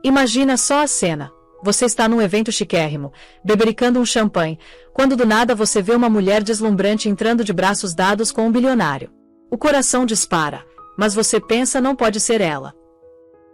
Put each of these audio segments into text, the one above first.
Imagina só a cena. Você está num evento chiquérrimo, bebericando um champanhe, quando do nada você vê uma mulher deslumbrante entrando de braços dados com um bilionário. O coração dispara, mas você pensa não pode ser ela.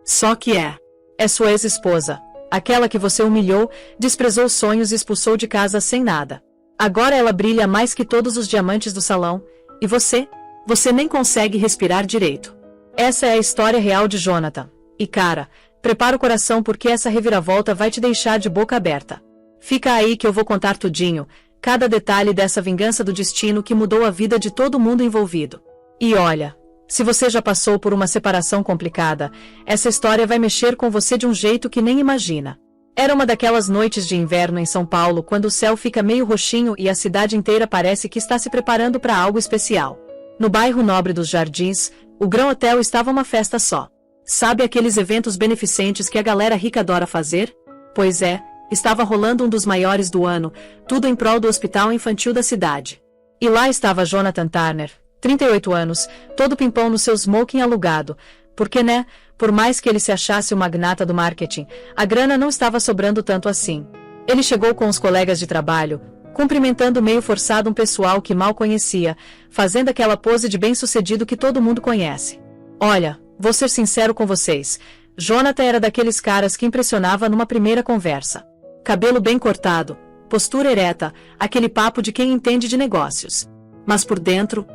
Só que é. É sua ex-esposa, aquela que você humilhou, desprezou sonhos e expulsou de casa sem nada. Agora ela brilha mais que todos os diamantes do salão, e você? Você nem consegue respirar direito. Essa é a história real de Jonathan. E cara, prepara o coração porque essa reviravolta vai te deixar de boca aberta. Fica aí que eu vou contar tudinho, cada detalhe dessa vingança do destino que mudou a vida de todo mundo envolvido. E olha, se você já passou por uma separação complicada, essa história vai mexer com você de um jeito que nem imagina. Era uma daquelas noites de inverno em São Paulo quando o céu fica meio roxinho e a cidade inteira parece que está se preparando para algo especial. No bairro nobre dos Jardins, o Gran Hotel estava uma festa só. Sabe aqueles eventos beneficentes que a galera rica adora fazer? Pois é, estava rolando um dos maiores do ano, tudo em prol do hospital infantil da cidade. E lá estava Jonathan Turner, 38 anos, todo pimpão no seu smoking alugado, porque né, por mais que ele se achasse o magnata do marketing, a grana não estava sobrando tanto assim. Ele chegou com os colegas de trabalho, cumprimentando meio forçado um pessoal que mal conhecia, fazendo aquela pose de bem-sucedido que todo mundo conhece. Olha, vou ser sincero com vocês, Jonathan era daqueles caras que impressionava numa primeira conversa. Cabelo bem cortado, postura ereta, aquele papo de quem entende de negócios. Mas por dentro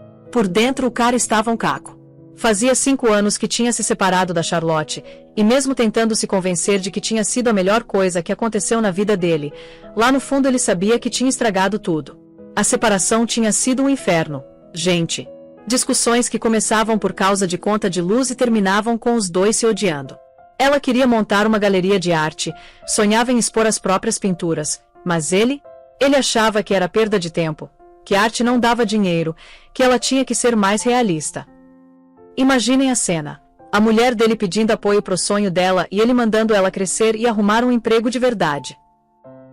o cara estava um caco. Fazia 5 anos que tinha se separado da Charlotte, e mesmo tentando se convencer de que tinha sido a melhor coisa que aconteceu na vida dele, lá no fundo ele sabia que tinha estragado tudo. A separação tinha sido um inferno, gente. Discussões que começavam por causa de conta de luz e terminavam com os dois se odiando. Ela queria montar uma galeria de arte, sonhava em expor as próprias pinturas, mas ele achava que era perda de tempo, que a arte não dava dinheiro, que ela tinha que ser mais realista. Imaginem a cena. A mulher dele pedindo apoio pro sonho dela e ele mandando ela crescer e arrumar um emprego de verdade.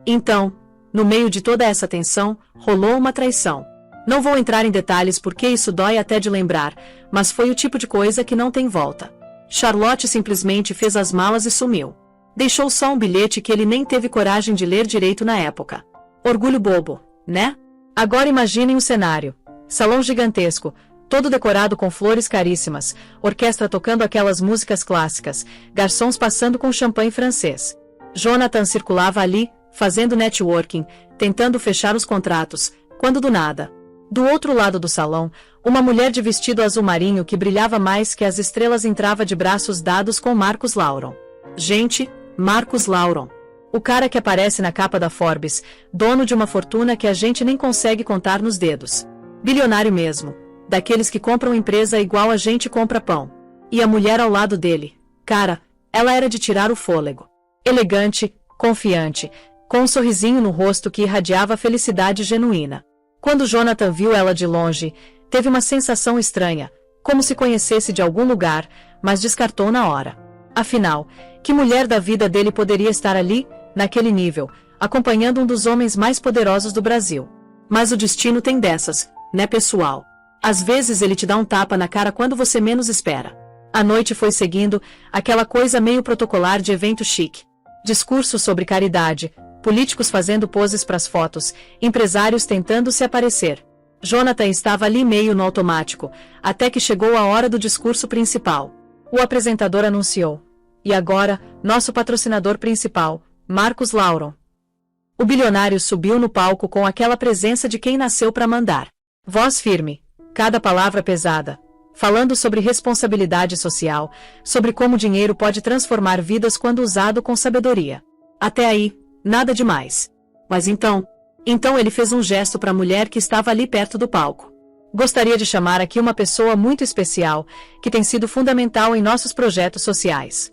Então, no meio de toda essa tensão, rolou uma traição. Não vou entrar em detalhes porque isso dói até de lembrar, mas foi o tipo de coisa que não tem volta. Charlotte simplesmente fez as malas e sumiu. Deixou só um bilhete que ele nem teve coragem de ler direito na época. Orgulho bobo, né? Agora imaginem o cenário. Salão gigantesco, todo decorado com flores caríssimas, orquestra tocando aquelas músicas clássicas, garçons passando com champanhe francês. Jonathan circulava ali, fazendo networking, tentando fechar os contratos, quando do nada. Do outro lado do salão, uma mulher de vestido azul marinho que brilhava mais que as estrelas entrava de braços dados com Marcos Lauron. Gente, Marcos Lauron. O cara que aparece na capa da Forbes, dono de uma fortuna que a gente nem consegue contar nos dedos. Bilionário mesmo. Daqueles que compram empresa igual a gente compra pão. E a mulher ao lado dele. Cara, ela era de tirar o fôlego. Elegante, confiante, com um sorrisinho no rosto que irradiava felicidade genuína. Quando Jonathan viu ela de longe, teve uma sensação estranha, como se conhecesse de algum lugar, mas descartou na hora. Afinal, que mulher da vida dele poderia estar ali, naquele nível, acompanhando um dos homens mais poderosos do Brasil? Mas o destino tem dessas, né, pessoal? Às vezes ele te dá um tapa na cara quando você menos espera. A noite foi seguindo, aquela coisa meio protocolar de evento chique. Discursos sobre caridade, políticos fazendo poses pras fotos, empresários tentando se aparecer. Jonathan estava ali meio no automático, até que chegou a hora do discurso principal. O apresentador anunciou. E agora, nosso patrocinador principal, Marcos Lauron. O bilionário subiu no palco com aquela presença de quem nasceu para mandar. Voz firme, cada palavra pesada, falando sobre responsabilidade social, sobre como o dinheiro pode transformar vidas quando usado com sabedoria. Até aí, nada demais. Mas então ele fez um gesto para a mulher que estava ali perto do palco. Gostaria de chamar aqui uma pessoa muito especial, que tem sido fundamental em nossos projetos sociais.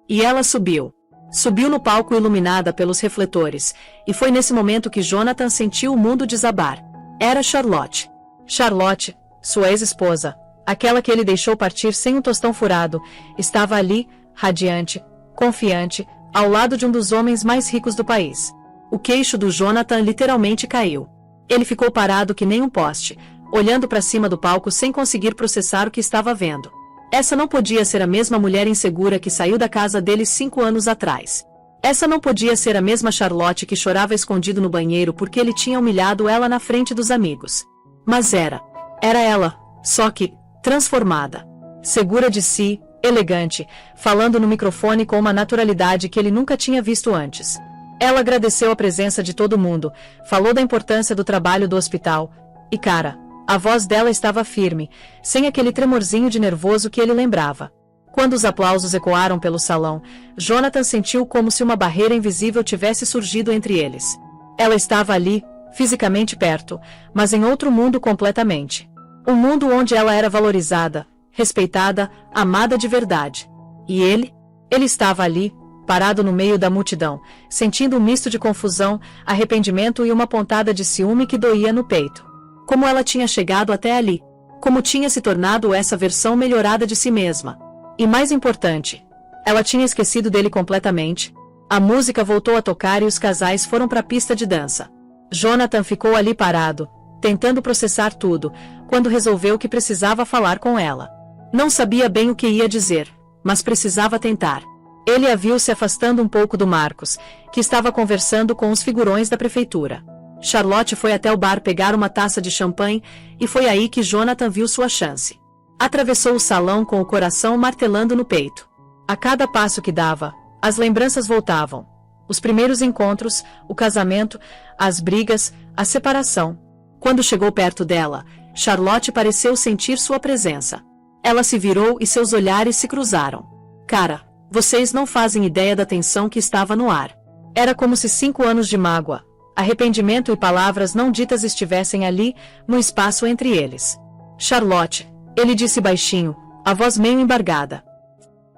E ela subiu. Subiu no palco iluminada pelos refletores, e foi nesse momento que Jonathan sentiu o mundo desabar. Era Charlotte. Charlotte, sua ex-esposa, aquela que ele deixou partir sem um tostão furado, estava ali, radiante, confiante, ao lado de um dos homens mais ricos do país. O queixo do Jonathan literalmente caiu. Ele ficou parado que nem um poste, olhando para cima do palco sem conseguir processar o que estava vendo. Essa não podia ser a mesma mulher insegura que saiu da casa deles 5 anos atrás. Essa não podia ser a mesma Charlotte que chorava escondido no banheiro porque ele tinha humilhado ela na frente dos amigos. Mas era ela, só que transformada. Segura de si, elegante, falando no microfone com uma naturalidade que ele nunca tinha visto antes. Ela agradeceu a presença de todo mundo, falou da importância do trabalho do hospital, e cara, a voz dela estava firme, sem aquele tremorzinho de nervoso que ele lembrava. Quando os aplausos ecoaram pelo salão, Jonathan sentiu como se uma barreira invisível tivesse surgido entre eles. Ela estava ali, fisicamente perto, mas em outro mundo completamente. Um mundo onde ela era valorizada, respeitada, amada de verdade. E ele? Ele estava ali, parado no meio da multidão, sentindo um misto de confusão, arrependimento e uma pontada de ciúme que doía no peito. Como ela tinha chegado até ali? Como tinha se tornado essa versão melhorada de si mesma? E mais importante, ela tinha esquecido dele completamente. A música voltou a tocar e os casais foram para a pista de dança. Jonathan ficou ali parado, tentando processar tudo, quando resolveu que precisava falar com ela. Não sabia bem o que ia dizer, mas precisava tentar. Ele a viu se afastando um pouco do Marcos, que estava conversando com os figurões da prefeitura. Charlotte foi até o bar pegar uma taça de champanhe, e foi aí que Jonathan viu sua chance. Atravessou o salão com o coração martelando no peito. A cada passo que dava, as lembranças voltavam. Os primeiros encontros, o casamento, as brigas, a separação. Quando chegou perto dela, Charlotte pareceu sentir sua presença. Ela se virou e seus olhares se cruzaram. Cara, vocês não fazem ideia da tensão que estava no ar. Era como se 5 anos de mágoa, arrependimento e palavras não ditas estivessem ali, no espaço entre eles. Charlotte, ele disse baixinho, a voz meio embargada.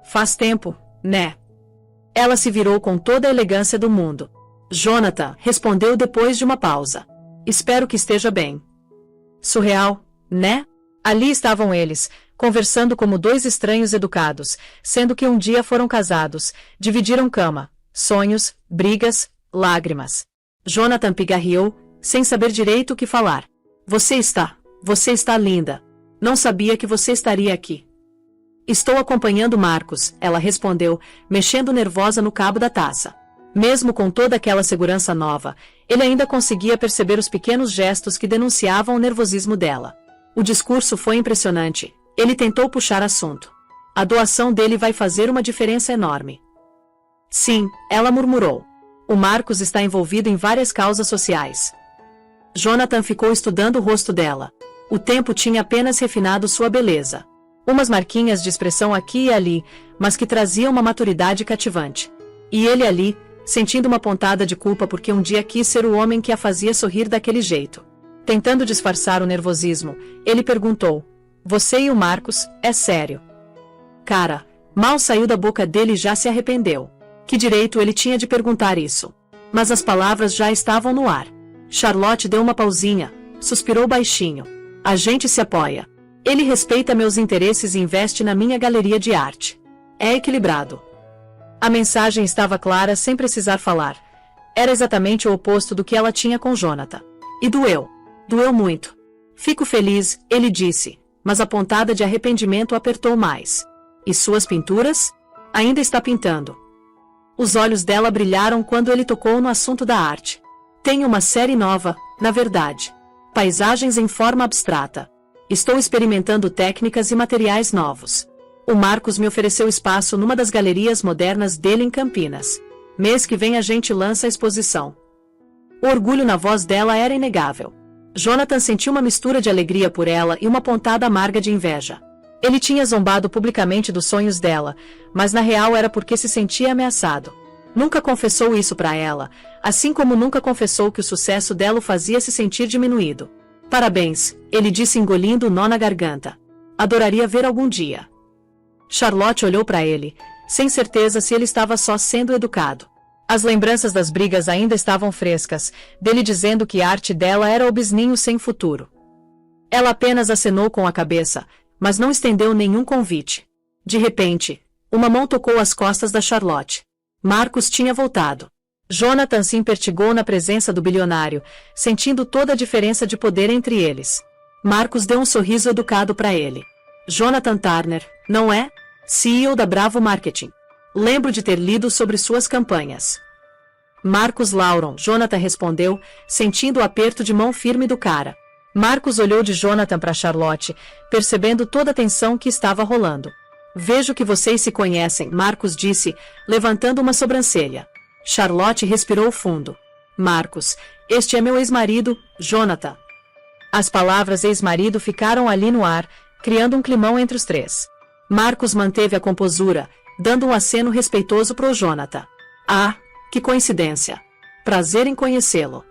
Faz tempo, né? Ela se virou com toda a elegância do mundo. Jonathan respondeu depois de uma pausa. Espero que esteja bem. Surreal, né? Ali estavam eles, conversando como 2 estranhos educados, sendo que um dia foram casados, dividiram cama, sonhos, brigas, lágrimas. Jonathan pigarreou, sem saber direito o que falar. Você está linda. Não sabia que você estaria aqui. Estou acompanhando Marcos, ela respondeu, mexendo nervosa no cabo da taça. Mesmo com toda aquela segurança nova, ele ainda conseguia perceber os pequenos gestos que denunciavam o nervosismo dela. O discurso foi impressionante. Ele tentou puxar assunto. A doação dele vai fazer uma diferença enorme. Sim, ela murmurou. O Marcos está envolvido em várias causas sociais. Jonathan ficou estudando o rosto dela. O tempo tinha apenas refinado sua beleza. Umas marquinhas de expressão aqui e ali, mas que traziam uma maturidade cativante. E ele ali, sentindo uma pontada de culpa porque um dia quis ser o homem que a fazia sorrir daquele jeito. Tentando disfarçar o nervosismo, ele perguntou, você e o Marcos, é sério? Cara, mal saiu da boca dele e já se arrependeu. Que direito ele tinha de perguntar isso? Mas as palavras já estavam no ar. Charlotte deu uma pausinha, suspirou baixinho. A gente se apoia. Ele respeita meus interesses e investe na minha galeria de arte. É equilibrado. A mensagem estava clara sem precisar falar. Era exatamente o oposto do que ela tinha com Jonathan. E doeu. Doeu muito. Fico feliz, ele disse, mas a pontada de arrependimento apertou mais. E suas pinturas? Ainda está pintando. Os olhos dela brilharam quando ele tocou no assunto da arte. Tenho uma série nova, na verdade. Paisagens em forma abstrata. Estou experimentando técnicas e materiais novos. O Marcos me ofereceu espaço numa das galerias modernas dele em Campinas. Mês que vem a gente lança a exposição. O orgulho na voz dela era inegável. Jonathan sentiu uma mistura de alegria por ela e uma pontada amarga de inveja. Ele tinha zombado publicamente dos sonhos dela, mas na real era porque se sentia ameaçado. Nunca confessou isso para ela, assim como nunca confessou que o sucesso dela o fazia se sentir diminuído. Parabéns, ele disse engolindo o nó na garganta. Adoraria ver algum dia. Charlotte olhou para ele, sem certeza se ele estava só sendo educado. As lembranças das brigas ainda estavam frescas, dele dizendo que a arte dela era o bisninho sem futuro. Ela apenas acenou com a cabeça, mas não estendeu nenhum convite. De repente, uma mão tocou as costas da Charlotte. Marcos tinha voltado. Jonathan se impertigou na presença do bilionário, sentindo toda a diferença de poder entre eles. Marcos deu um sorriso educado para ele. Jonathan Turner, não é? CEO da Bravo Marketing. Lembro de ter lido sobre suas campanhas. Marcus Lauron, Jonathan respondeu, sentindo o aperto de mão firme do cara. Marcus olhou de Jonathan para Charlotte, percebendo toda a tensão que estava rolando. Vejo que vocês se conhecem, Marcus disse, levantando uma sobrancelha. Charlotte respirou fundo. Marcus, este é meu ex-marido, Jonathan. As palavras ex-marido ficaram ali no ar, criando um climão entre os três. Marcus manteve a composura, dando um aceno respeitoso pro Jonathan. Ah, que coincidência. Prazer em conhecê-lo.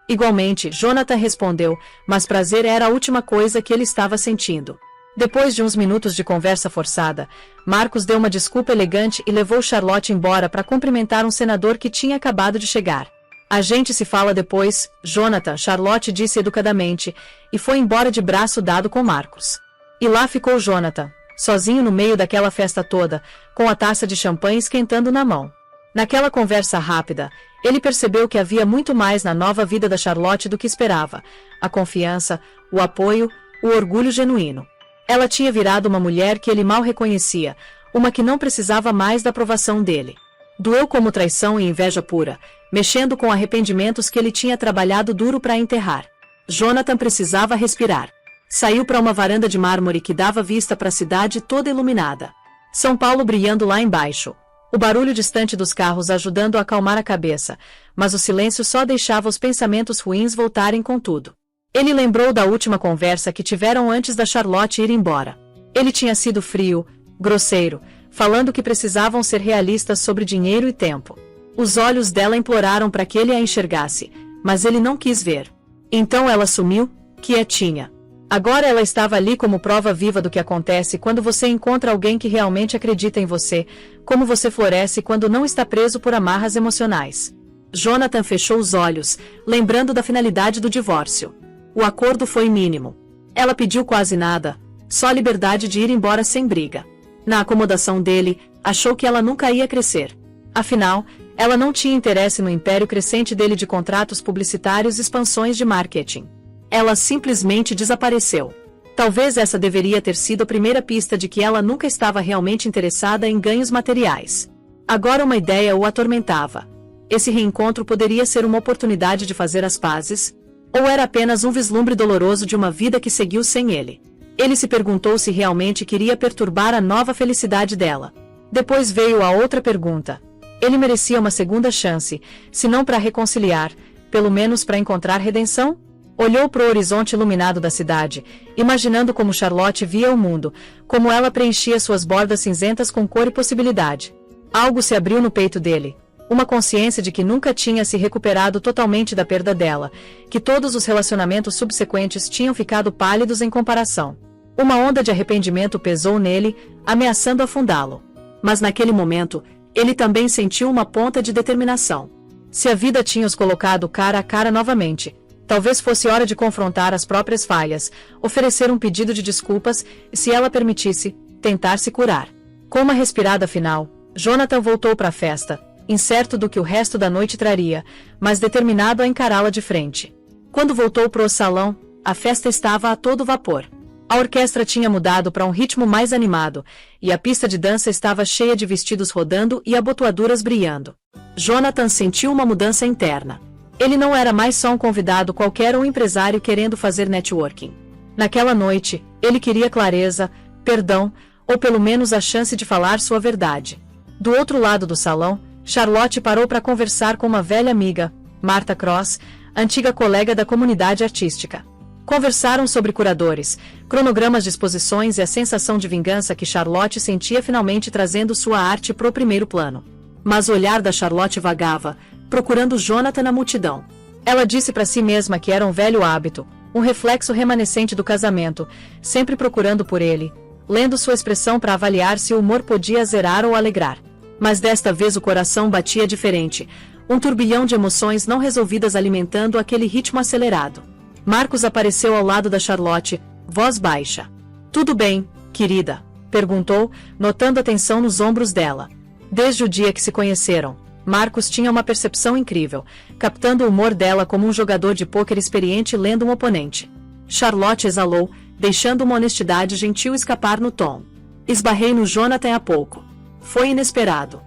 Igualmente, Jonathan respondeu, mas prazer era a última coisa que ele estava sentindo. Depois de uns minutos de conversa forçada, Marcus deu uma desculpa elegante e levou Charlotte embora para cumprimentar um senador que tinha acabado de chegar. A gente se fala depois, Jonathan, Charlotte disse educadamente, e foi embora de braço dado com Marcus. E lá ficou Jonathan, sozinho no meio daquela festa toda, com a taça de champanhe esquentando na mão. Naquela conversa rápida, ele percebeu que havia muito mais na nova vida da Charlotte do que esperava: a confiança, o apoio, o orgulho genuíno. Ela tinha virado uma mulher que ele mal reconhecia, uma que não precisava mais da aprovação dele. Doeu como traição e inveja pura, mexendo com arrependimentos que ele tinha trabalhado duro para enterrar. Jonathan precisava respirar. Saiu para uma varanda de mármore que dava vista para a cidade toda iluminada. São Paulo brilhando lá embaixo. O barulho distante dos carros ajudando a acalmar a cabeça, mas o silêncio só deixava os pensamentos ruins voltarem com tudo. Ele lembrou da última conversa que tiveram antes da Charlotte ir embora. Ele tinha sido frio, grosseiro, falando que precisavam ser realistas sobre dinheiro e tempo. Os olhos dela imploraram para que ele a enxergasse, mas ele não quis ver. Então ela sumiu, quietinha. Agora ela estava ali como prova viva do que acontece quando você encontra alguém que realmente acredita em você, como você floresce quando não está preso por amarras emocionais. Jonathan fechou os olhos, lembrando da finalidade do divórcio. O acordo foi mínimo. Ela pediu quase nada, só a liberdade de ir embora sem briga. Na acomodação dele, achou que ela nunca ia crescer. Afinal, ela não tinha interesse no império crescente dele de contratos publicitários e expansões de marketing. Ela simplesmente desapareceu. Talvez essa deveria ter sido a primeira pista de que ela nunca estava realmente interessada em ganhos materiais. Agora uma ideia o atormentava. Esse reencontro poderia ser uma oportunidade de fazer as pazes, ou era apenas um vislumbre doloroso de uma vida que seguiu sem ele? Ele se perguntou se realmente queria perturbar a nova felicidade dela. Depois veio a outra pergunta. Ele merecia uma segunda chance, se não para reconciliar, pelo menos para encontrar redenção? Olhou para o horizonte iluminado da cidade, imaginando como Charlotte via o mundo, como ela preenchia suas bordas cinzentas com cor e possibilidade. Algo se abriu no peito dele. Uma consciência de que nunca tinha se recuperado totalmente da perda dela, que todos os relacionamentos subsequentes tinham ficado pálidos em comparação. Uma onda de arrependimento pesou nele, ameaçando afundá-lo. Mas naquele momento, ele também sentiu uma ponta de determinação. Se a vida tinha os colocado cara a cara novamente, talvez fosse hora de confrontar as próprias falhas, oferecer um pedido de desculpas e, se ela permitisse, tentar se curar. Com uma respirada final, Jonathan voltou para a festa, incerto do que o resto da noite traria, mas determinado a encará-la de frente. Quando voltou para o salão, a festa estava a todo vapor. A orquestra tinha mudado para um ritmo mais animado, e a pista de dança estava cheia de vestidos rodando e abotoaduras brilhando. Jonathan sentiu uma mudança interna. Ele não era mais só um convidado qualquer ou um empresário querendo fazer networking. Naquela noite, ele queria clareza, perdão, ou pelo menos a chance de falar sua verdade. Do outro lado do salão, Charlotte parou para conversar com uma velha amiga, Martha Cross, antiga colega da comunidade artística. Conversaram sobre curadores, cronogramas de exposições e a sensação de vingança que Charlotte sentia finalmente trazendo sua arte para o primeiro plano. Mas o olhar da Charlotte vagava, procurando Jonathan na multidão. Ela disse para si mesma que era um velho hábito, um reflexo remanescente do casamento, sempre procurando por ele, lendo sua expressão para avaliar se o humor podia zerar ou alegrar. Mas desta vez o coração batia diferente, um turbilhão de emoções não resolvidas alimentando aquele ritmo acelerado. Marcus apareceu ao lado da Charlotte, voz baixa. "Tudo bem, querida?" perguntou, notando a tensão nos ombros dela. Desde o dia que se conheceram, Marcus tinha uma percepção incrível, captando o humor dela como um jogador de pôquer experiente lendo um oponente. Charlotte exalou, deixando uma honestidade gentil escapar no tom. Esbarrei no Jonathan há pouco. Foi inesperado.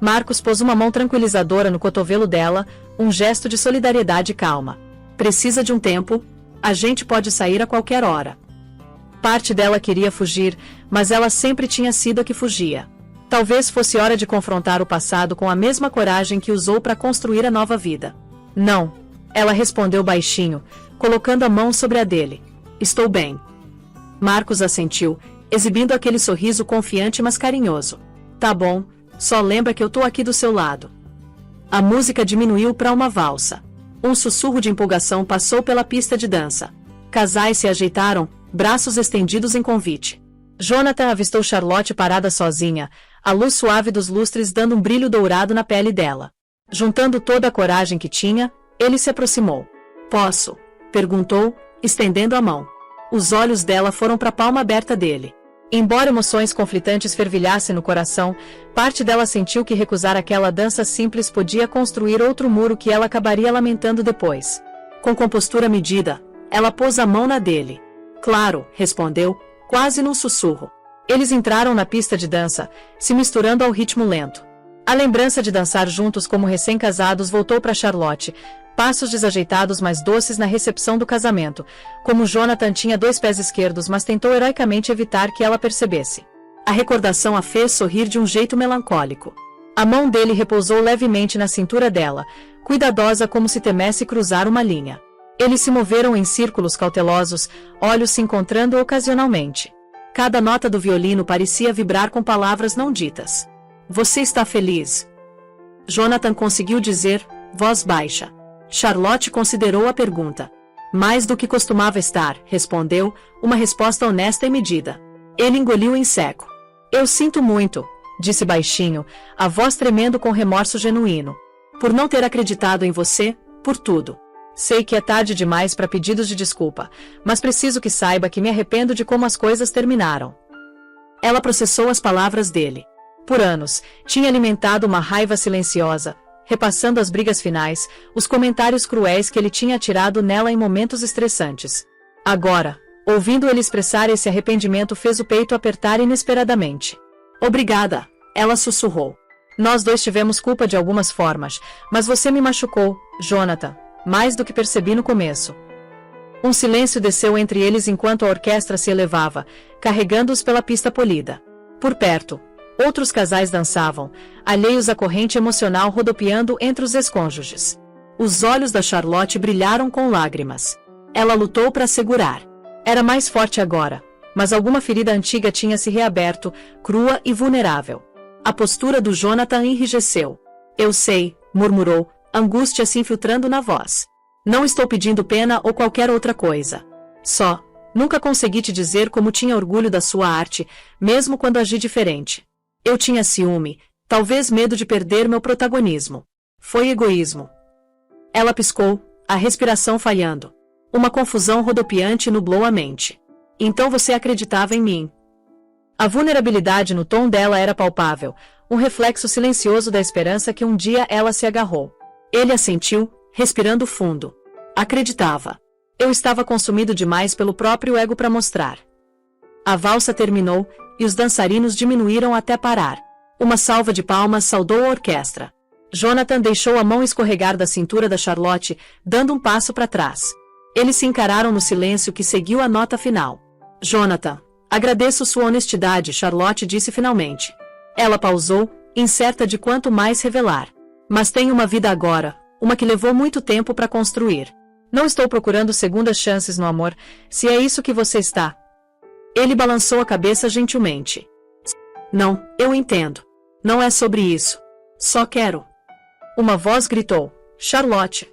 Marcos pôs uma mão tranquilizadora no cotovelo dela, um gesto de solidariedade e calma. Precisa de um tempo? A gente pode sair a qualquer hora. Parte dela queria fugir, mas ela sempre tinha sido a que fugia. Talvez fosse hora de confrontar o passado com a mesma coragem que usou para construir a nova vida. Não, ela respondeu baixinho, colocando a mão sobre a dele. Estou bem. Marcos assentiu, exibindo aquele sorriso confiante mas carinhoso. Tá bom, só lembra que eu tô aqui do seu lado. A música diminuiu para uma valsa. Um sussurro de empolgação passou pela pista de dança. Casais se ajeitaram, braços estendidos em convite. Jonathan avistou Charlotte parada sozinha, a luz suave dos lustres dando um brilho dourado na pele dela. Juntando toda a coragem que tinha, ele se aproximou. Posso? Perguntou, estendendo a mão. Os olhos dela foram para a palma aberta dele. Embora emoções conflitantes fervilhassem no coração, parte dela sentiu que recusar aquela dança simples podia construir outro muro que ela acabaria lamentando depois. Com compostura medida, ela pôs a mão na dele. Claro, respondeu, quase num sussurro. Eles entraram na pista de dança, se misturando ao ritmo lento. A lembrança de dançar juntos como recém-casados voltou para Charlotte, passos desajeitados mas doces na recepção do casamento, como Jonathan tinha 2 pés esquerdos mas tentou heroicamente evitar que ela percebesse. A recordação a fez sorrir de um jeito melancólico. A mão dele repousou levemente na cintura dela, cuidadosa como se temesse cruzar uma linha. Eles se moveram em círculos cautelosos, olhos se encontrando ocasionalmente. Cada nota do violino parecia vibrar com palavras não ditas. Você está feliz? Jonathan conseguiu dizer, voz baixa. Charlotte considerou a pergunta. Mais do que costumava estar, respondeu, uma resposta honesta e medida. Ele engoliu em seco. Eu sinto muito, disse baixinho, a voz tremendo com remorso genuíno. Por não ter acreditado em você, por tudo. Sei que é tarde demais para pedidos de desculpa, mas preciso que saiba que me arrependo de como as coisas terminaram. Ela processou as palavras dele. Por anos, tinha alimentado uma raiva silenciosa, repassando as brigas finais, os comentários cruéis que ele tinha atirado nela em momentos estressantes. Agora, ouvindo ele expressar esse arrependimento fez o peito apertar inesperadamente. Obrigada, ela sussurrou. Nós dois tivemos culpa de algumas formas, mas você me machucou, Jonathan. Mais do que percebi no começo. Um silêncio desceu entre eles enquanto a orquestra se elevava, carregando-os pela pista polida. Por perto, outros casais dançavam, alheios à corrente emocional rodopiando entre os ex-cônjuges. Os olhos da Charlotte brilharam com lágrimas. Ela lutou para segurar. Era mais forte agora, mas alguma ferida antiga tinha se reaberto, crua e vulnerável. A postura do Jonathan enrijeceu. Eu sei, murmurou, angústia se infiltrando na voz. Não estou pedindo pena ou qualquer outra coisa. Só, nunca consegui te dizer como tinha orgulho da sua arte, mesmo quando agi diferente. Eu tinha ciúme, talvez medo de perder meu protagonismo. Foi egoísmo. Ela piscou, a respiração falhando. Uma confusão rodopiante nublou a mente. Então você acreditava em mim. A vulnerabilidade no tom dela era palpável, um reflexo silencioso da esperança que um dia ela se agarrou. Ele assentiu, respirando fundo. Acreditava. Eu estava consumido demais pelo próprio ego para mostrar. A valsa terminou, e os dançarinos diminuíram até parar. Uma salva de palmas saudou a orquestra. Jonathan deixou a mão escorregar da cintura da Charlotte, dando um passo para trás. Eles se encararam no silêncio que seguiu a nota final. Jonathan, agradeço sua honestidade, Charlotte disse finalmente. Ela pausou, incerta de quanto mais revelar. Mas tenho uma vida agora, uma que levou muito tempo para construir. Não estou procurando segundas chances no amor, se é isso que você está. Ele balançou a cabeça gentilmente. Não, eu entendo. Não é sobre isso. Só quero. Uma voz gritou, Charlotte.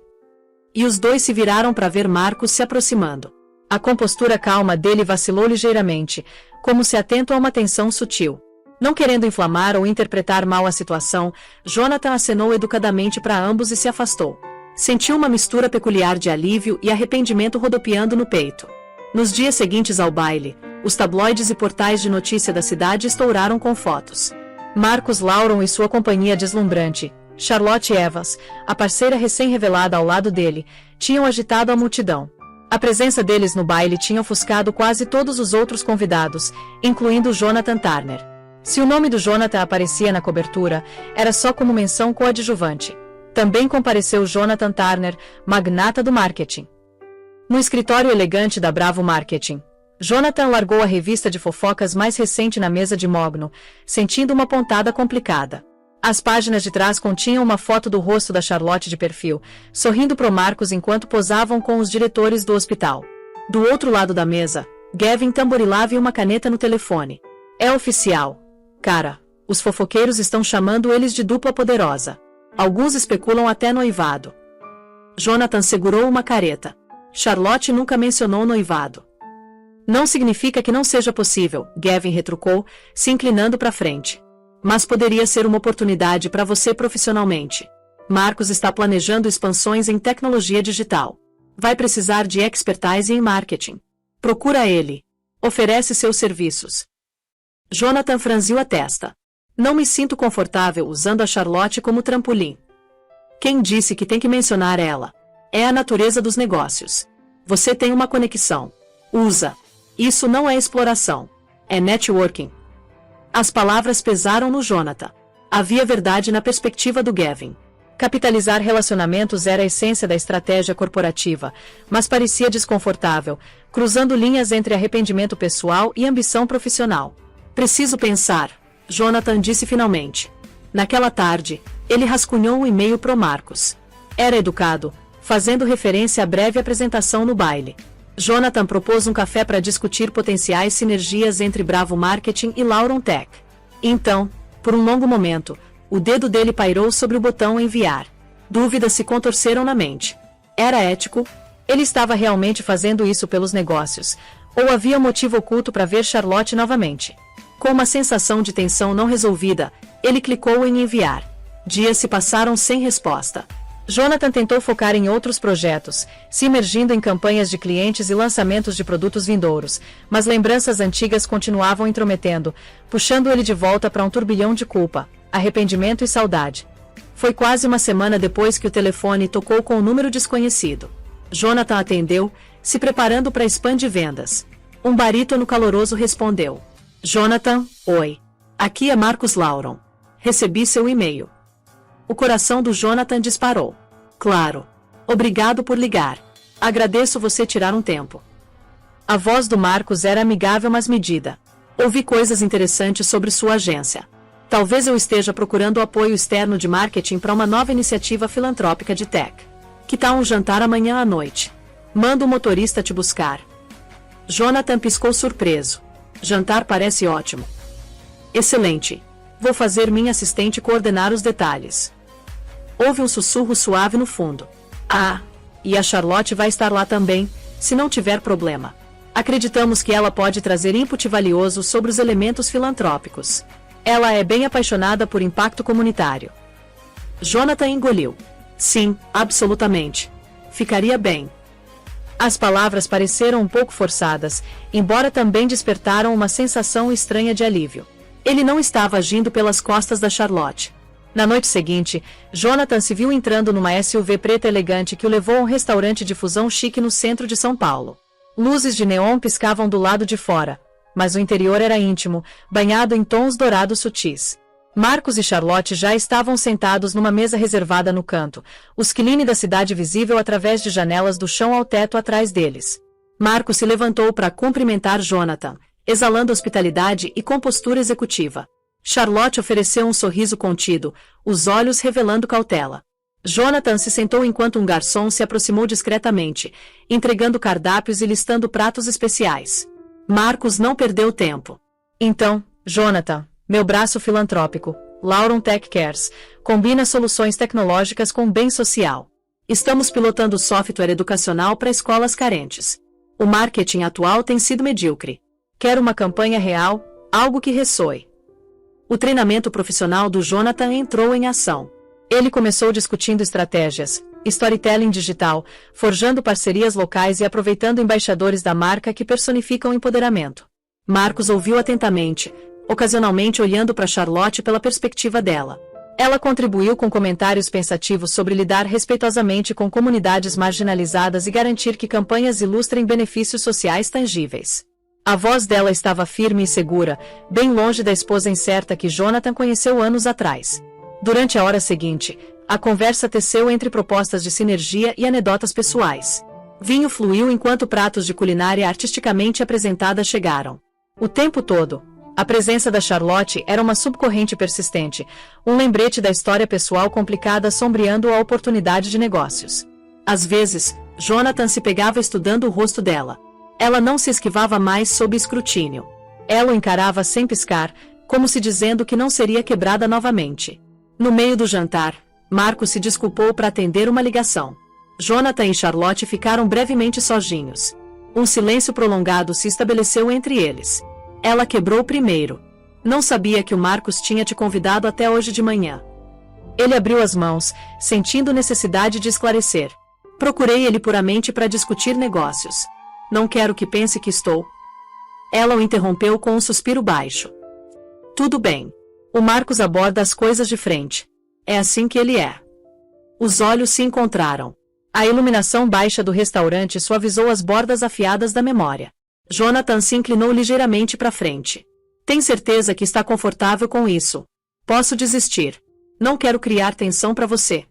E os dois se viraram para ver Marcos se aproximando. A compostura calma dele vacilou ligeiramente, como se atento a uma tensão sutil. Não querendo inflamar ou interpretar mal a situação, Jonathan acenou educadamente para ambos e se afastou. Sentiu uma mistura peculiar de alívio e arrependimento rodopiando no peito. Nos dias seguintes ao baile, os tabloides e portais de notícia da cidade estouraram com fotos. Marcos Lauron e sua companhia deslumbrante, Charlotte Evans, a parceira recém-revelada ao lado dele, tinham agitado a multidão. A presença deles no baile tinha ofuscado quase todos os outros convidados, incluindo Jonathan Turner. Se o nome do Jonathan aparecia na cobertura, era só como menção coadjuvante. Também compareceu Jonathan Turner, magnata do marketing. No escritório elegante da Bravo Marketing, Jonathan largou a revista de fofocas mais recente na mesa de mogno, sentindo uma pontada complicada. As páginas de trás continham uma foto do rosto da Charlotte de perfil, sorrindo pro Marcos enquanto posavam com os diretores do hospital. Do outro lado da mesa, Gavin tamborilava uma caneta no telefone. É oficial. Cara, os fofoqueiros estão chamando eles de dupla poderosa. Alguns especulam até noivado. Jonathan segurou uma careta. Charlotte nunca mencionou noivado. Não significa que não seja possível, Gavin retrucou, se inclinando para frente. Mas poderia ser uma oportunidade para você profissionalmente. Marcos está planejando expansões em tecnologia digital. Vai precisar de expertise em marketing. Procura ele. Oferece seus serviços. Jonathan franziu a testa. Não me sinto confortável usando a Charlotte como trampolim. Quem disse que tem que mencionar ela? É a natureza dos negócios. Você tem uma conexão. Usa. Isso não é exploração. É networking. As palavras pesaram no Jonathan. Havia verdade na perspectiva do Gavin. Capitalizar relacionamentos era a essência da estratégia corporativa, mas parecia desconfortável, cruzando linhas entre arrependimento pessoal e ambição profissional. Preciso pensar, Jonathan disse finalmente. Naquela tarde, ele rascunhou um e-mail pro Marcos. Era educado, fazendo referência à breve apresentação no baile. Jonathan propôs um café para discutir potenciais sinergias entre Bravo Marketing e Lauron Tech. Então, por um longo momento, o dedo dele pairou sobre o botão enviar. Dúvidas se contorceram na mente. Era ético? Ele estava realmente fazendo isso pelos negócios? Ou havia um motivo oculto para ver Charlotte novamente? Com uma sensação de tensão não resolvida, ele clicou em enviar. Dias se passaram sem resposta. Jonathan tentou focar em outros projetos, se imergindo em campanhas de clientes e lançamentos de produtos vindouros, mas lembranças antigas continuavam intrometendo, puxando ele de volta para um turbilhão de culpa, arrependimento e saudade. Foi quase uma semana depois que o telefone tocou com um número desconhecido. Jonathan atendeu, se preparando para spam de vendas. Um barítono caloroso respondeu. Jonathan, oi. Aqui é Marcos Lauron. Recebi seu e-mail. O coração do Jonathan disparou. Claro. Obrigado por ligar. Agradeço você tirar um tempo. A voz do Marcos era amigável mas medida. Ouvi coisas interessantes sobre sua agência. Talvez eu esteja procurando apoio externo de marketing para uma nova iniciativa filantrópica de tech. Que tal um jantar amanhã à noite? Manda o motorista te buscar. Jonathan piscou surpreso. Jantar parece ótimo. Excelente. Vou fazer minha assistente coordenar os detalhes. Houve um sussurro suave no fundo. Ah, e a Charlotte vai estar lá também, se não tiver problema. Acreditamos que ela pode trazer input valioso sobre os elementos filantrópicos. Ela é bem apaixonada por impacto comunitário. Jonathan engoliu. Sim, absolutamente. Ficaria bem. As palavras pareceram um pouco forçadas, embora também despertaram uma sensação estranha de alívio. Ele não estava agindo pelas costas da Charlotte. Na noite seguinte, Jonathan se viu entrando numa SUV preta elegante que o levou a um restaurante de fusão chique no centro de São Paulo. Luzes de neon piscavam do lado de fora, mas o interior era íntimo, banhado em tons dourados sutis. Marcos e Charlotte já estavam sentados numa mesa reservada no canto, o skyline da cidade visível através de janelas do chão ao teto atrás deles. Marcos se levantou para cumprimentar Jonathan, exalando hospitalidade e compostura executiva. Charlotte ofereceu um sorriso contido, os olhos revelando cautela. Jonathan se sentou enquanto um garçom se aproximou discretamente, entregando cardápios e listando pratos especiais. Marcos não perdeu tempo. Então, Jonathan, meu braço filantrópico, Lauron Tech Cares, combina soluções tecnológicas com bem social. Estamos pilotando software educacional para escolas carentes. O marketing atual tem sido medíocre. Quero uma campanha real, algo que ressoe. O treinamento profissional do Jonathan entrou em ação. Ele começou discutindo estratégias, storytelling digital, forjando parcerias locais e aproveitando embaixadores da marca que personificam o empoderamento. Marcos ouviu atentamente, ocasionalmente olhando para Charlotte pela perspectiva dela. Ela contribuiu com comentários pensativos sobre lidar respeitosamente com comunidades marginalizadas e garantir que campanhas ilustrem benefícios sociais tangíveis. A voz dela estava firme e segura, bem longe da esposa incerta que Jonathan conheceu anos atrás. Durante a hora seguinte, a conversa teceu entre propostas de sinergia e anedotas pessoais. Vinho fluiu enquanto pratos de culinária artisticamente apresentada chegaram. O tempo todo, a presença da Charlotte era uma subcorrente persistente, um lembrete da história pessoal complicada sombreando a oportunidade de negócios. Às vezes, Jonathan se pegava estudando o rosto dela. Ela não se esquivava mais sob escrutínio. Ela o encarava sem piscar, como se dizendo que não seria quebrada novamente. No meio do jantar, Marcos se desculpou para atender uma ligação. Jonathan e Charlotte ficaram brevemente sozinhos. Um silêncio prolongado se estabeleceu entre eles. Ela quebrou primeiro. Não sabia que o Marcos tinha te convidado até hoje de manhã. Ele abriu as mãos, sentindo necessidade de esclarecer. Procurei ele puramente para discutir negócios. Não quero que pense que estou. Ela o interrompeu com um suspiro baixo. Tudo bem. O Marcos aborda as coisas de frente. É assim que ele é. Os olhos se encontraram. A iluminação baixa do restaurante suavizou as bordas afiadas da memória. Jonathan se inclinou ligeiramente para frente. Tem certeza que está confortável com isso? Posso desistir. Não quero criar tensão para você.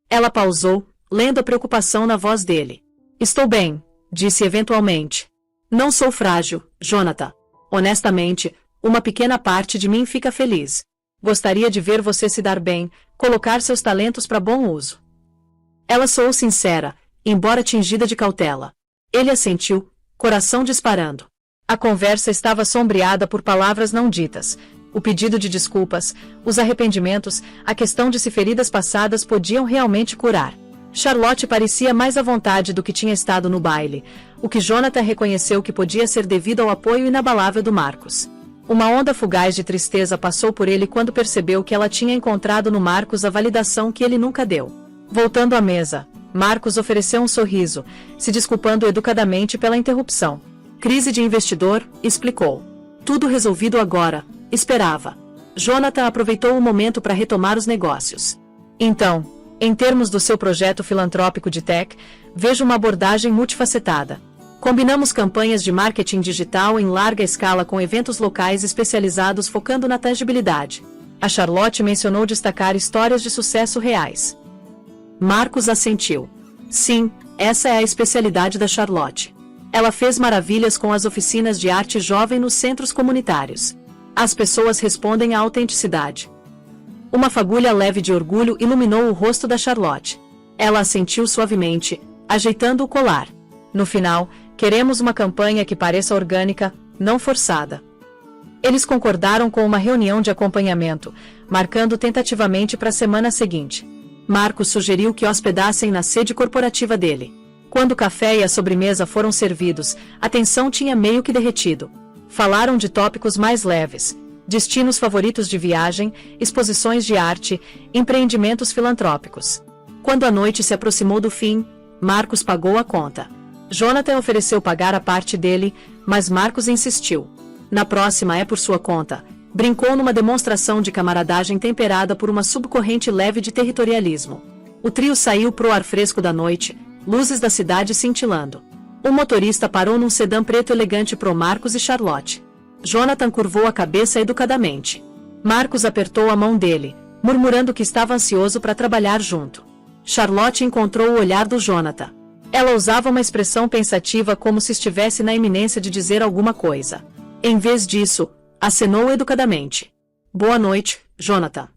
Ela pausou, lendo a preocupação na voz dele. Estou bem, disse eventualmente. Não sou frágil, Jonathan. Honestamente, uma pequena parte de mim fica feliz. Gostaria de ver você se dar bem, colocar seus talentos para bom uso. Ela soou sincera, embora tingida de cautela. Ele assentiu, coração disparando. A conversa estava sombreada por palavras não ditas. O pedido de desculpas, os arrependimentos, a questão de se feridas passadas podiam realmente curar. Charlotte parecia mais à vontade do que tinha estado no baile, o que Jonathan reconheceu que podia ser devido ao apoio inabalável do Marcos. Uma onda fugaz de tristeza passou por ele quando percebeu que ela tinha encontrado no Marcos a validação que ele nunca deu. Voltando à mesa, Marcos ofereceu um sorriso, se desculpando educadamente pela interrupção. Crise de investidor, explicou. Tudo resolvido agora, esperava. Jonathan aproveitou o momento para retomar os negócios. Então, em termos do seu projeto filantrópico de tech, vejo uma abordagem multifacetada. Combinamos campanhas de marketing digital em larga escala com eventos locais especializados focando na tangibilidade. A Charlotte mencionou destacar histórias de sucesso reais. Marcos assentiu. Sim, essa é a especialidade da Charlotte. Ela fez maravilhas com as oficinas de arte jovem nos centros comunitários. As pessoas respondem à autenticidade. Uma fagulha leve de orgulho iluminou o rosto da Charlotte. Ela assentiu suavemente, ajeitando o colar. No final, queremos uma campanha que pareça orgânica, não forçada. Eles concordaram com uma reunião de acompanhamento, marcando tentativamente para a semana seguinte. Marcos sugeriu que hospedassem na sede corporativa dele. Quando o café e a sobremesa foram servidos, a tensão tinha meio que derretido. Falaram de tópicos mais leves, destinos favoritos de viagem, exposições de arte, empreendimentos filantrópicos. Quando a noite se aproximou do fim, Marcos pagou a conta. Jonathan ofereceu pagar a parte dele, mas Marcos insistiu. Na próxima é por sua conta. Brincou numa demonstração de camaradagem temperada por uma subcorrente leve de territorialismo. O trio saiu pro ar fresco da noite, luzes da cidade cintilando. O motorista parou num sedã preto elegante pro Marcos e Charlotte. Jonathan curvou a cabeça educadamente. Marcos apertou a mão dele, murmurando que estava ansioso para trabalhar junto. Charlotte encontrou o olhar do Jonathan. Ela usava uma expressão pensativa como se estivesse na iminência de dizer alguma coisa. Em vez disso, acenou educadamente. Boa noite, Jonathan.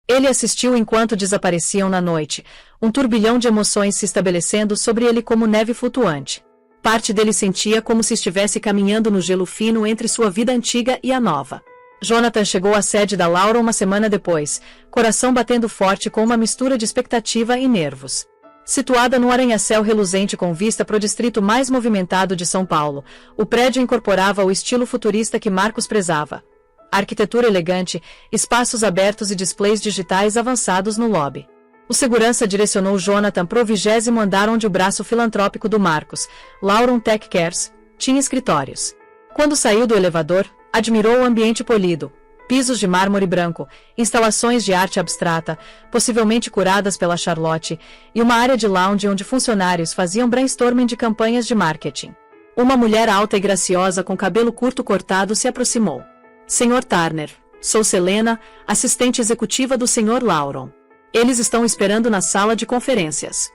Ele assistiu enquanto desapareciam na noite, um turbilhão de emoções se estabelecendo sobre ele como neve flutuante. Parte dele sentia como se estivesse caminhando no gelo fino entre sua vida antiga e a nova. Jonathan chegou à sede da Laura uma semana depois, coração batendo forte com uma mistura de expectativa e nervos. Situada num arranha-céu reluzente com vista para o distrito mais movimentado de São Paulo, o prédio incorporava o estilo futurista que Marcos prezava. Arquitetura elegante, espaços abertos e displays digitais avançados no lobby. O segurança direcionou Jonathan para o 20º andar onde o braço filantrópico do Marcos, Lauron Tech Cares, tinha escritórios. Quando saiu do elevador, admirou o ambiente polido. pisos de mármore branco, instalações de arte abstrata, possivelmente curadas pela Charlotte, e uma área de lounge onde funcionários faziam brainstorming de campanhas de marketing. Uma mulher alta e graciosa com cabelo curto cortado se aproximou. Sr. Turner, sou Selena, assistente executiva do Sr. Lauron. Eles estão esperando na sala de conferências.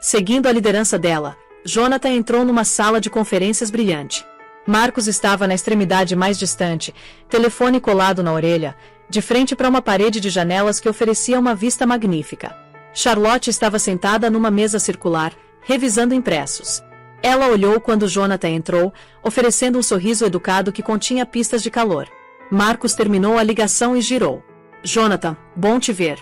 Seguindo a liderança dela, Jonathan entrou numa sala de conferências brilhante. Marcos estava na extremidade mais distante, telefone colado na orelha, de frente para uma parede de janelas que oferecia uma vista magnífica. Charlotte estava sentada numa mesa circular, revisando impressos. Ela olhou quando Jonathan entrou, oferecendo um sorriso educado que continha pistas de calor. Marcos terminou a ligação e girou. Jonathan, bom te ver.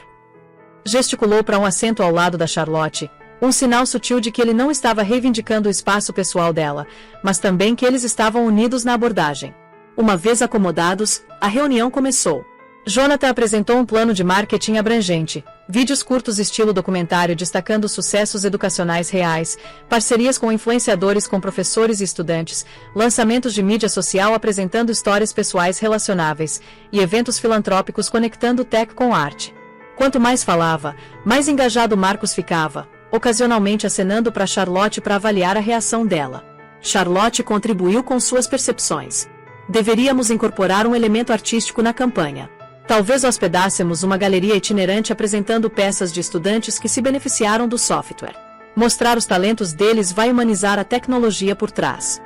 Gesticulou para um assento ao lado da Charlotte, um sinal sutil de que ele não estava reivindicando o espaço pessoal dela, mas também que eles estavam unidos na abordagem. Uma vez acomodados, a reunião começou. Jonathan apresentou um plano de marketing abrangente, vídeos curtos estilo documentário destacando sucessos educacionais reais, parcerias com influenciadores com professores e estudantes, lançamentos de mídia social apresentando histórias pessoais relacionáveis, e eventos filantrópicos conectando tech com arte. Quanto mais falava, mais engajado Marcos ficava, ocasionalmente acenando para Charlotte para avaliar a reação dela. Charlotte contribuiu com suas percepções. Deveríamos incorporar um elemento artístico na campanha. Talvez hospedássemos uma galeria itinerante apresentando peças de estudantes que se beneficiaram do software. Mostrar os talentos deles vai humanizar a tecnologia por trás.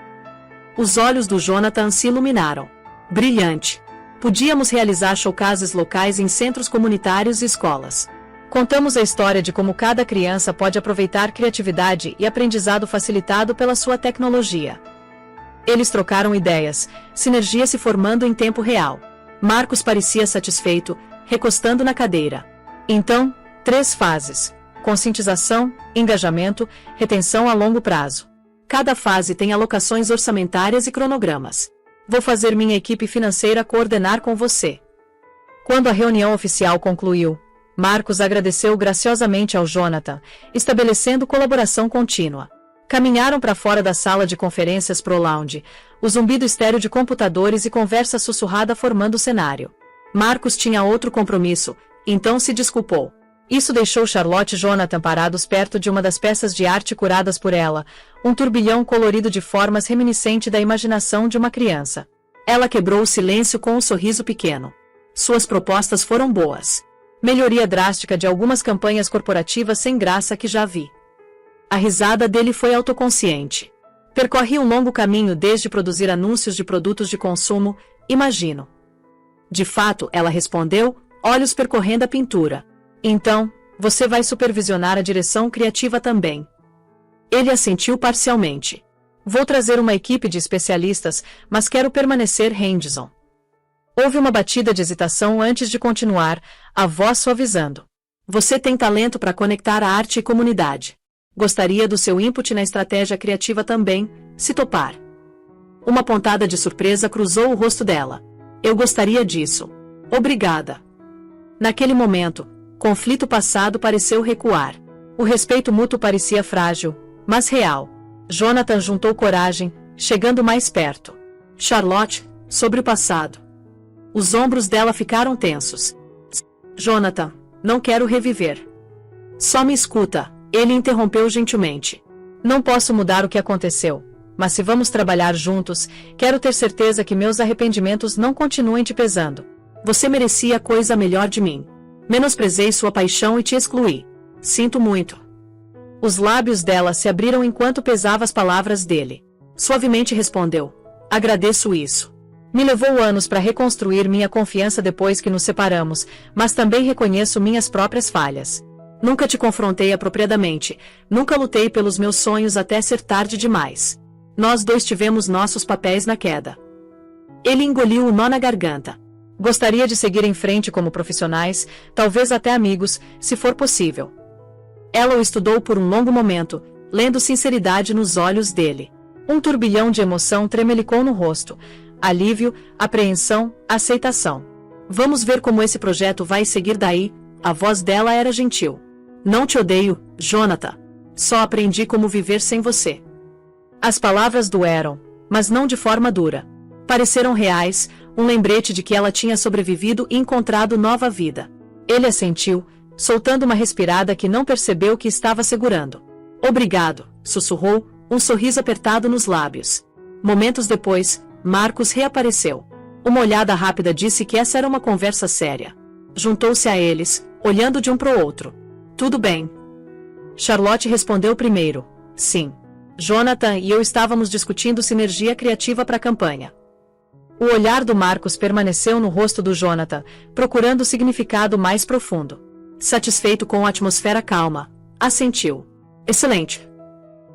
Os olhos do Jonathan se iluminaram. Brilhante! Podíamos realizar showcases locais em centros comunitários e escolas. Contamos a história de como cada criança pode aproveitar criatividade e aprendizado facilitado pela sua tecnologia. Eles trocaram ideias, sinergia se formando em tempo real. Marcos parecia satisfeito, recostando na cadeira. Então, 3 fases: conscientização, engajamento, retenção a longo prazo. Cada fase tem alocações orçamentárias e cronogramas. Vou fazer minha equipe financeira coordenar com você. Quando a reunião oficial concluiu, Marcos agradeceu graciosamente ao Jonathan, estabelecendo colaboração contínua. Caminharam para fora da sala de conferências pro lounge, o zumbido estéreo de computadores e conversa sussurrada formando o cenário. Marcos tinha outro compromisso, então se desculpou. Isso deixou Charlotte e Jonathan parados perto de uma das peças de arte curadas por ela, um turbilhão colorido de formas reminiscente da imaginação de uma criança. Ela quebrou o silêncio com um sorriso pequeno. Suas propostas foram boas. Melhoria drástica de algumas campanhas corporativas sem graça que já vi. A risada dele foi autoconsciente. Percorri um longo caminho desde produzir anúncios de produtos de consumo, imagino. De fato, ela respondeu, olhos percorrendo a pintura. Então, você vai supervisionar a direção criativa também. Ele assentiu parcialmente. Vou trazer uma equipe de especialistas, mas quero permanecer hands-on. Houve uma batida de hesitação antes de continuar, a voz suavizando. Você tem talento para conectar a arte e comunidade. Gostaria do seu input na estratégia criativa também, se topar. Uma pontada de surpresa cruzou o rosto dela. Eu gostaria disso. Obrigada. Naquele momento, conflito passado pareceu recuar. O respeito mútuo parecia frágil, mas real. Jonathan juntou coragem, chegando mais perto. Charlotte, sobre o passado. Os ombros dela ficaram tensos. Jonathan, não quero reviver. Só me escuta, ele interrompeu gentilmente. Não posso mudar o que aconteceu, mas se vamos trabalhar juntos, quero ter certeza que meus arrependimentos não continuem te pesando. Você merecia coisa melhor de mim. Menosprezei sua paixão e te excluí. Sinto muito. Os lábios dela se abriram enquanto pesava as palavras dele. Suavemente respondeu. Agradeço isso. Me levou anos para reconstruir minha confiança depois que nos separamos, mas também reconheço minhas próprias falhas. Nunca te confrontei apropriadamente, nunca lutei pelos meus sonhos até ser tarde demais. Nós dois tivemos nossos papéis na queda. Ele engoliu o nó na garganta. Gostaria de seguir em frente como profissionais, talvez até amigos, se for possível. Ela o estudou por um longo momento, lendo sinceridade nos olhos dele. Um turbilhão de emoção tremelicou no rosto. Alívio, apreensão, aceitação. Vamos ver como esse projeto vai seguir daí. A voz dela era gentil. Não te odeio, Jonathan. Só aprendi como viver sem você. As palavras doeram, mas não de forma dura. Pareceram reais, um lembrete de que ela tinha sobrevivido e encontrado nova vida. Ele assentiu, soltando uma respirada que não percebeu que estava segurando. Obrigado, sussurrou, um sorriso apertado nos lábios. Momentos depois, Marcos reapareceu. Uma olhada rápida disse que essa era uma conversa séria. Juntou-se a eles, olhando de um para o outro. Tudo bem. Charlotte respondeu primeiro. Sim. Jonathan e eu estávamos discutindo sinergia criativa para a campanha. O olhar do Marcos permaneceu no rosto do Jonathan, procurando o significado mais profundo. Satisfeito com a atmosfera calma, assentiu. Excelente.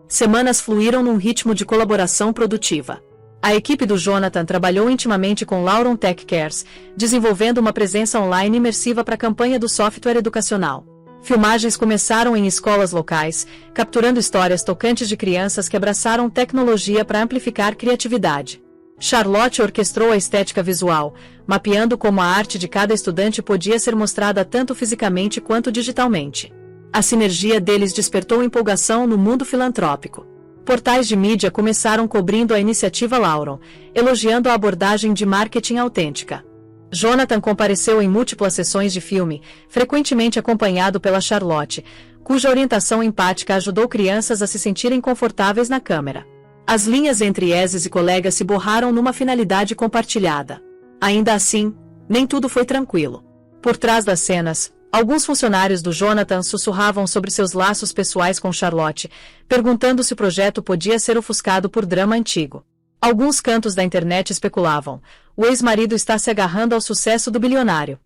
Semanas fluíram num ritmo de colaboração produtiva. A equipe do Jonathan trabalhou intimamente com Lauron Tech Cares, desenvolvendo uma presença online imersiva para a campanha do software educacional. Filmagens começaram em escolas locais, capturando histórias tocantes de crianças que abraçaram tecnologia para amplificar criatividade. Charlotte orquestrou a estética visual, mapeando como a arte de cada estudante podia ser mostrada tanto fisicamente quanto digitalmente. A sinergia deles despertou empolgação no mundo filantrópico. Portais de mídia começaram cobrindo a iniciativa Lauron, elogiando a abordagem de marketing autêntica. Jonathan compareceu em múltiplas sessões de filme, frequentemente acompanhado pela Charlotte, cuja orientação empática ajudou crianças a se sentirem confortáveis na câmera. As linhas entre exes e colegas se borraram numa finalidade compartilhada. Ainda assim, nem tudo foi tranquilo. Por trás das cenas, alguns funcionários do Jonathan sussurravam sobre seus laços pessoais com Charlotte, perguntando se o projeto podia ser ofuscado por drama antigo. Alguns cantos da internet especulavam: o ex-marido está se agarrando ao sucesso do bilionário.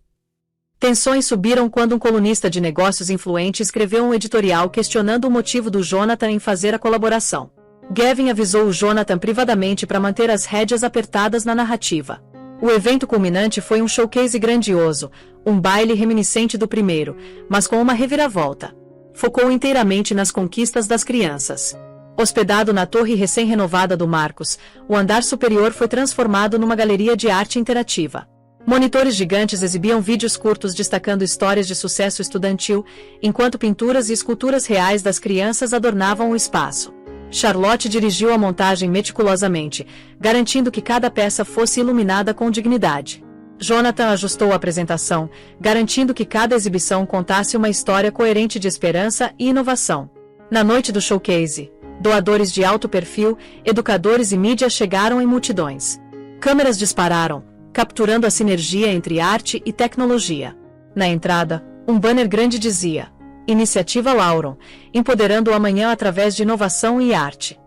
Tensões subiram quando um colunista de negócios influente escreveu um editorial questionando o motivo do Jonathan em fazer a colaboração. Gavin avisou o Jonathan privadamente para manter as rédeas apertadas na narrativa. O evento culminante foi um showcase grandioso, um baile reminiscente do primeiro, mas com uma reviravolta. Focou inteiramente nas conquistas das crianças. Hospedado na torre recém-renovada do Marcos, o andar superior foi transformado numa galeria de arte interativa. Monitores gigantes exibiam vídeos curtos destacando histórias de sucesso estudantil, enquanto pinturas e esculturas reais das crianças adornavam o espaço. Charlotte dirigiu a montagem meticulosamente, garantindo que cada peça fosse iluminada com dignidade. Jonathan ajustou a apresentação, garantindo que cada exibição contasse uma história coerente de esperança e inovação. Na noite do showcase, doadores de alto perfil, educadores e mídia chegaram em multidões. Câmeras dispararam, capturando a sinergia entre arte e tecnologia. Na entrada, um banner grande dizia: Iniciativa Lauron, empoderando o amanhã através de inovação e arte.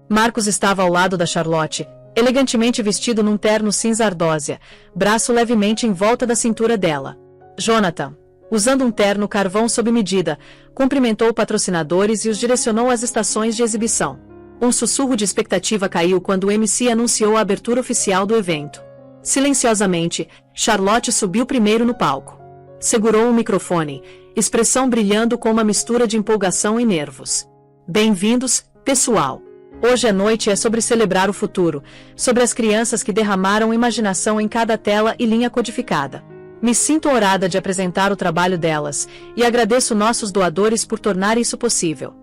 Marcos estava ao lado da Charlotte, elegantemente vestido num terno cinza ardósia, braço levemente em volta da cintura dela. Jonathan, usando um terno carvão sob medida, cumprimentou patrocinadores e os direcionou às estações de exibição. Um sussurro de expectativa caiu quando o MC anunciou a abertura oficial do evento. Silenciosamente, Charlotte subiu primeiro no palco. Segurou o microfone, expressão brilhando com uma mistura de empolgação e nervos. Bem-vindos, pessoal! Hoje a noite é sobre celebrar o futuro, sobre as crianças que derramaram imaginação em cada tela e linha codificada. Me sinto honrada de apresentar o trabalho delas, e agradeço nossos doadores por tornar isso possível.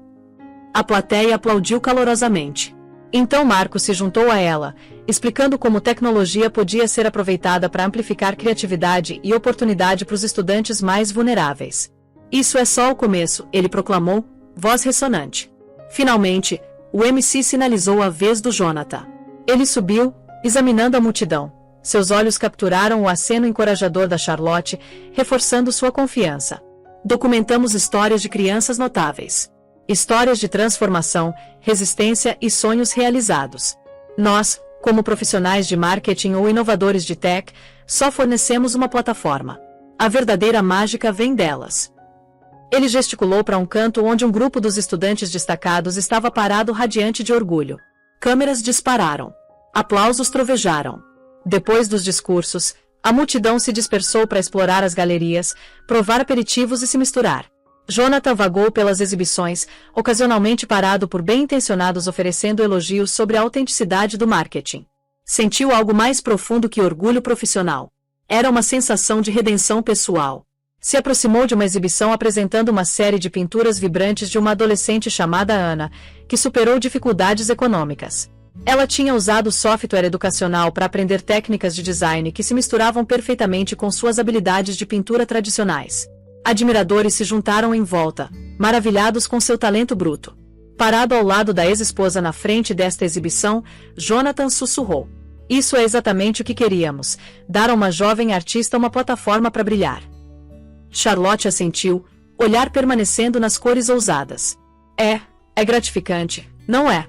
A plateia aplaudiu calorosamente. Então Marcos se juntou a ela, explicando como tecnologia podia ser aproveitada para amplificar criatividade e oportunidade para os estudantes mais vulneráveis. Isso é só o começo, ele proclamou, voz ressonante. Finalmente, o MC sinalizou a vez do Jonathan. Ele subiu, examinando a multidão. Seus olhos capturaram o aceno encorajador da Charlotte, reforçando sua confiança. Documentamos histórias de crianças notáveis. Histórias de transformação, resistência e sonhos realizados. Nós, como profissionais de marketing ou inovadores de tech, só fornecemos uma plataforma. A verdadeira mágica vem delas. Ele gesticulou para um canto onde um grupo dos estudantes destacados estava parado radiante de orgulho. Câmeras dispararam. Aplausos trovejaram. Depois dos discursos, a multidão se dispersou para explorar as galerias, provar aperitivos e se misturar. Jonathan vagou pelas exibições, ocasionalmente parado por bem-intencionados oferecendo elogios sobre a autenticidade do marketing. Sentiu algo mais profundo que orgulho profissional. Era uma sensação de redenção pessoal. Se aproximou de uma exibição apresentando uma série de pinturas vibrantes de uma adolescente chamada Ana, que superou dificuldades econômicas. Ela tinha usado software educacional para aprender técnicas de design que se misturavam perfeitamente com suas habilidades de pintura tradicionais. Admiradores se juntaram em volta, maravilhados com seu talento bruto. Parado ao lado da ex-esposa na frente desta exibição, Jonathan sussurrou: "Isso é exatamente o que queríamos, dar a uma jovem artista uma plataforma para brilhar." Charlotte assentiu, olhar permanecendo nas cores ousadas. É gratificante, não é?"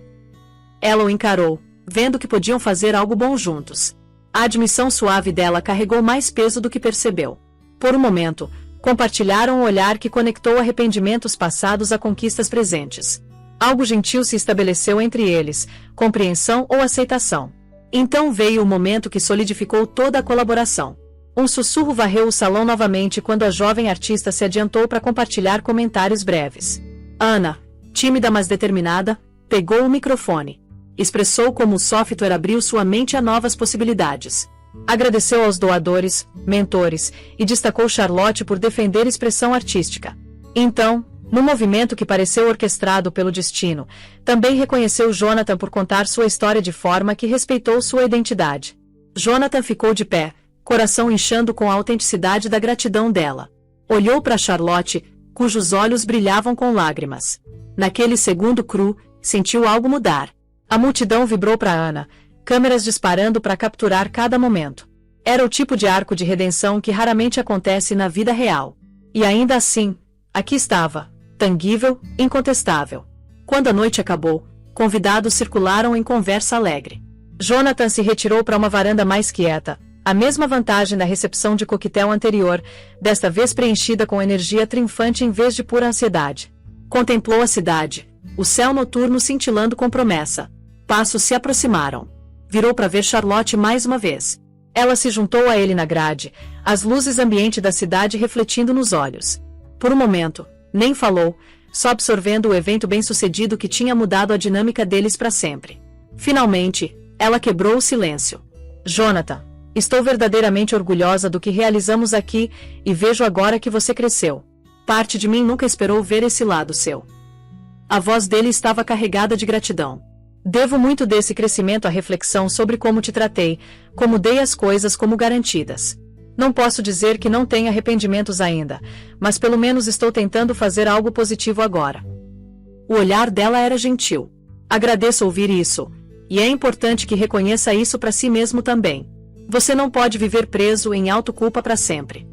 Ela o encarou, vendo que podiam fazer algo bom juntos. A admissão suave dela carregou mais peso do que percebeu. Por um momento, compartilharam um olhar que conectou arrependimentos passados a conquistas presentes. Algo gentil se estabeleceu entre eles, compreensão ou aceitação. Então veio o momento que solidificou toda a colaboração. Um sussurro varreu o salão novamente quando a jovem artista se adiantou para compartilhar comentários breves. Ana, tímida mas determinada, pegou o microfone. Expressou como o software abriu sua mente a novas possibilidades. Agradeceu aos doadores, mentores, e destacou Charlotte por defender expressão artística. Então, num movimento que pareceu orquestrado pelo destino, também reconheceu Jonathan por contar sua história de forma que respeitou sua identidade. Jonathan ficou de pé, coração inchando com a autenticidade da gratidão dela. Olhou para Charlotte, cujos olhos brilhavam com lágrimas. Naquele segundo cru, sentiu algo mudar. A multidão vibrou para Ana, câmeras disparando para capturar cada momento. Era o tipo de arco de redenção que raramente acontece na vida real. E ainda assim, aqui estava, tangível, incontestável. Quando a noite acabou, convidados circularam em conversa alegre. Jonathan se retirou para uma varanda mais quieta, a mesma vantagem da recepção de coquetel anterior, desta vez preenchida com energia triunfante em vez de pura ansiedade. Contemplou a cidade, o céu noturno cintilando com promessa. Passos se aproximaram. Virou para ver Charlotte mais uma vez. Ela se juntou a ele na grade, as luzes ambiente da cidade refletindo nos olhos. Por um momento, nem falou, só absorvendo o evento bem-sucedido que tinha mudado a dinâmica deles para sempre. Finalmente, ela quebrou o silêncio. Jonathan, estou verdadeiramente orgulhosa do que realizamos aqui e vejo agora que você cresceu. Parte de mim nunca esperou ver esse lado seu. A voz dele estava carregada de gratidão. Devo muito desse crescimento à reflexão sobre como te tratei, como dei as coisas como garantidas. Não posso dizer que não tenha arrependimentos ainda, mas pelo menos estou tentando fazer algo positivo agora. O olhar dela era gentil. Agradeço ouvir isso, e é importante que reconheça isso para si mesmo também. Você não pode viver preso em autoculpa para sempre.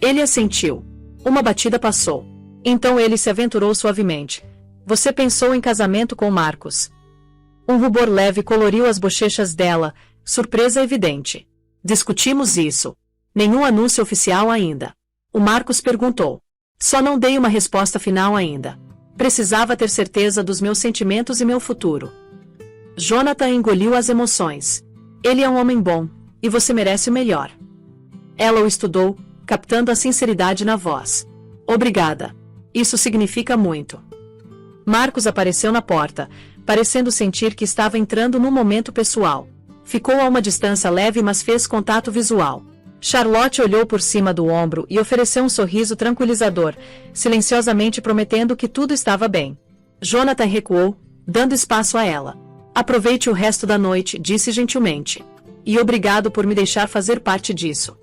Ele assentiu. Uma batida passou. Então ele se aventurou suavemente. Você pensou em casamento com Marcos? Um rubor leve coloriu as bochechas dela, surpresa evidente. Discutimos isso. Nenhum anúncio oficial ainda. O Marcos perguntou. Só não dei uma resposta final ainda. Precisava ter certeza dos meus sentimentos e meu futuro. Jonathan engoliu as emoções. Ele é um homem bom, e você merece o melhor. Ela o estudou, captando a sinceridade na voz. Obrigada. Isso significa muito. Marcos apareceu na porta, parecendo sentir que estava entrando num momento pessoal. Ficou a uma distância leve mas fez contato visual. Charlotte olhou por cima do ombro e ofereceu um sorriso tranquilizador, silenciosamente prometendo que tudo estava bem. Jonathan recuou, dando espaço a ela. Aproveite o resto da noite, disse gentilmente. E obrigado por me deixar fazer parte disso.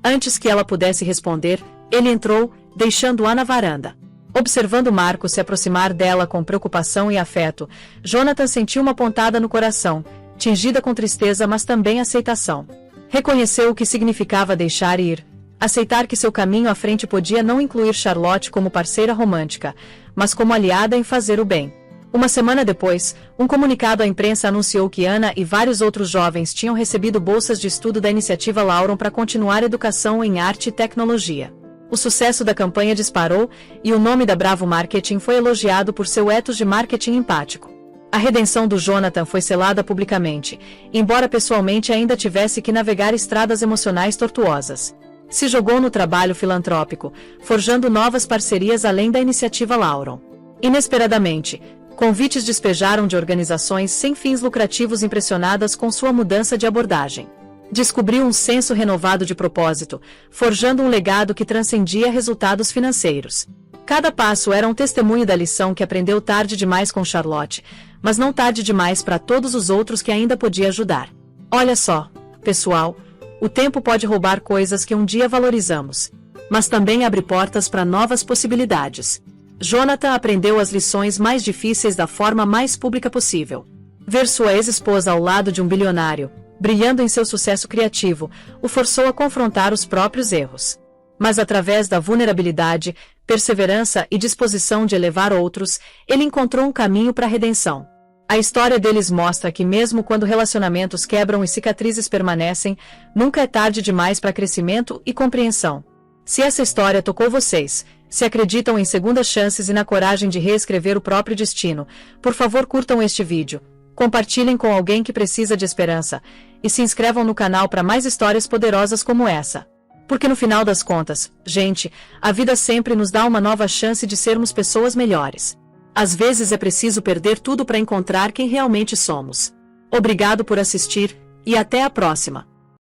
Antes que ela pudesse responder, ele entrou, deixando-a na varanda. Observando Marcos se aproximar dela com preocupação e afeto, Jonathan sentiu uma pontada no coração, tingida com tristeza mas também aceitação. Reconheceu o que significava deixar ir, aceitar que seu caminho à frente podia não incluir Charlotte como parceira romântica, mas como aliada em fazer o bem. Uma semana depois, um comunicado à imprensa anunciou que Ana e vários outros jovens tinham recebido bolsas de estudo da iniciativa Lauron para continuar educação em arte e tecnologia. O sucesso da campanha disparou e o nome da Bravo Marketing foi elogiado por seu ethos de marketing empático. A redenção do Jonathan foi selada publicamente, embora pessoalmente ainda tivesse que navegar estradas emocionais tortuosas. Se jogou no trabalho filantrópico, forjando novas parcerias além da iniciativa Lauron. Inesperadamente, convites despejaram de organizações sem fins lucrativos impressionadas com sua mudança de abordagem. Descobriu um senso renovado de propósito, forjando um legado que transcendia resultados financeiros. Cada passo era um testemunho da lição que aprendeu tarde demais com Charlotte, mas não tarde demais para todos os outros que ainda podia ajudar. Olha só, pessoal, o tempo pode roubar coisas que um dia valorizamos, mas também abre portas para novas possibilidades. Jonathan aprendeu as lições mais difíceis da forma mais pública possível. Ver sua ex-esposa ao lado de um bilionário, brilhando em seu sucesso criativo, o forçou a confrontar os próprios erros. Mas através da vulnerabilidade, perseverança e disposição de elevar outros, ele encontrou um caminho para a redenção. A história deles mostra que mesmo quando relacionamentos quebram e cicatrizes permanecem, nunca é tarde demais para crescimento e compreensão. Se essa história tocou vocês, se acreditam em segundas chances e na coragem de reescrever o próprio destino, por favor curtam este vídeo, compartilhem com alguém que precisa de esperança, e se inscrevam no canal para mais histórias poderosas como essa. Porque no final das contas, gente, a vida sempre nos dá uma nova chance de sermos pessoas melhores. Às vezes é preciso perder tudo para encontrar quem realmente somos. Obrigado por assistir, e até a próxima!